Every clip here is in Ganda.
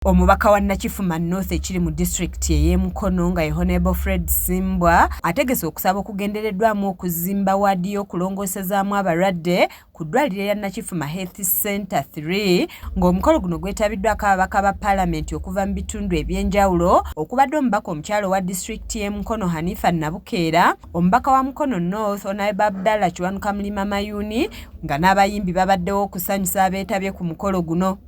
Omubaka wa Nakifuma North ekiri mu district y'Emukono nga Honorable Fred Simbwa ategese okusaba okugendereddwamu okuzimba wadi y'okulongoosezaamu abalwadde ku ddwaliro lya Nakifuma Health Center 3 ng'omukolo guno gwetabiddwako ababaka ba Parliament okuva mu bitundu eby'enjawulo okubadde omubaka omukyalo wa district y'Emukono Hanifa Nabukeera, omubaka wa Mukono North Honorable Abdallah Kiwanuka Mulima Mayuni nga n'abayimbi babaddewo okusanyusa abeetabye ku mukolo guno.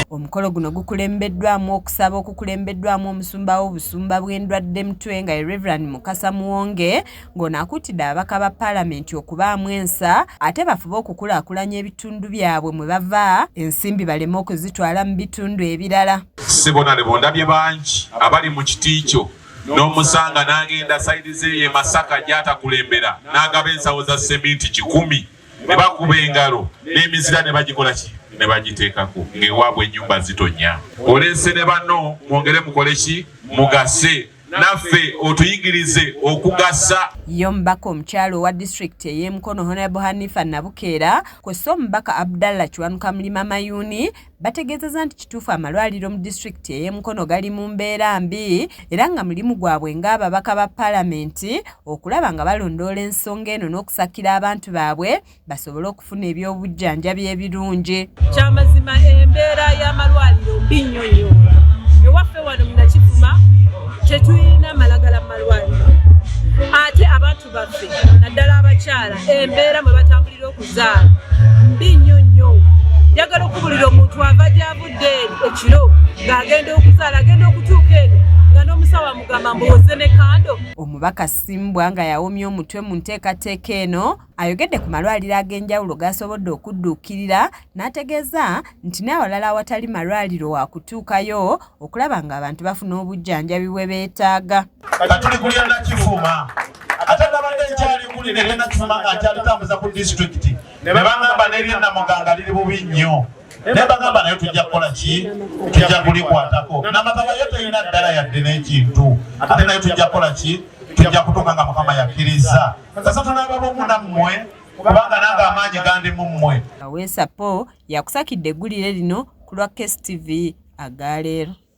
Omukolo guno gukulembeddwamu okusaba okukulembeddwamu omusumba w'obusumba bw'endwadde mutwe nga Reverend Mukasa Muwonge ng'onaakutidde ababaka ba Parliament okubaamu ensa ate bafube okukulaakulanya ebitundu byabwe mwe bava ensimbi baleme okuzitwala mu bitundu ebirala. Sibonale bondabye bangi abali mu kiti kyo n'omusanga n'agenda sayidi ze ye Masaka gy'atakulembera n'agaba ensawo za seminti 10 ne bakuba engalo n'emizira ne bagikola ki ne bagiteekako ng'ewaabwe ennyumba zitonya. Oleese ne banno mwongere mukole ki mugase naffe otuyigirize okugasa. Yo omubaka omukyalo wa district ey'Emukono Honorable Hanifa Nabukeera kw'ossa omubaka Abdallah Kiwanuka Mulima Mayuni bategeezezza nti kituufu amalwaliro mu district ey'Emukono gali mu mbeera mbi era nga mulimu gwabwe ng'ababaka ba Parliament okulaba nga balondoola ensonga eno n'okusakira abantu baabwe basobole okufuna ebyobujjanjabi ebirungi. Kyamazima embeera y'amalwaliro mbi nnyo nnyo. Ewaffe wano mu Nakifuma tetulina malagala mu malwaliro. Ate abantu baffe naddala abakyala embeera mwe batambulira okuzaala mbi nnyo nnyo. Njagala okubulira omuntu ava gy'avudde ekiro ng'agenda okuzaala agenda okutuuka eno nga n'omusawo amugamba mbuwoze ne kando. Omubaka Simbwa nga yawomya omutwe mu nteekateeka eno ayogedde ku malwaliro ag'enjawulo g'asobodde okudduukirira n'ategeeza nti n'awalala awatali malwaliro wa kutuukayo okulaba ng'abantu bafuna obujjanjabi bwe beetaaga. Tuli kulya Nakifuma ate nabadde nkyali kulira ne Nakifuma nga nkyalitambuza ku district ne bagamba n'eryenda muganga liri bubi nnyo ne bagamba naye tujja kukola ki tujja kulikwatako n'amagaba yo teyina ddala yadde n'ekintu ate naye tujja kukola ki tujja kutuuka nga Mukama yakkiriza. Sasa tunaaba bomu nammwe kubanga nange amaanyi gandi mu mmwe. Aweze yakusakidde eggulire lino ku lwa KSTV agaleero.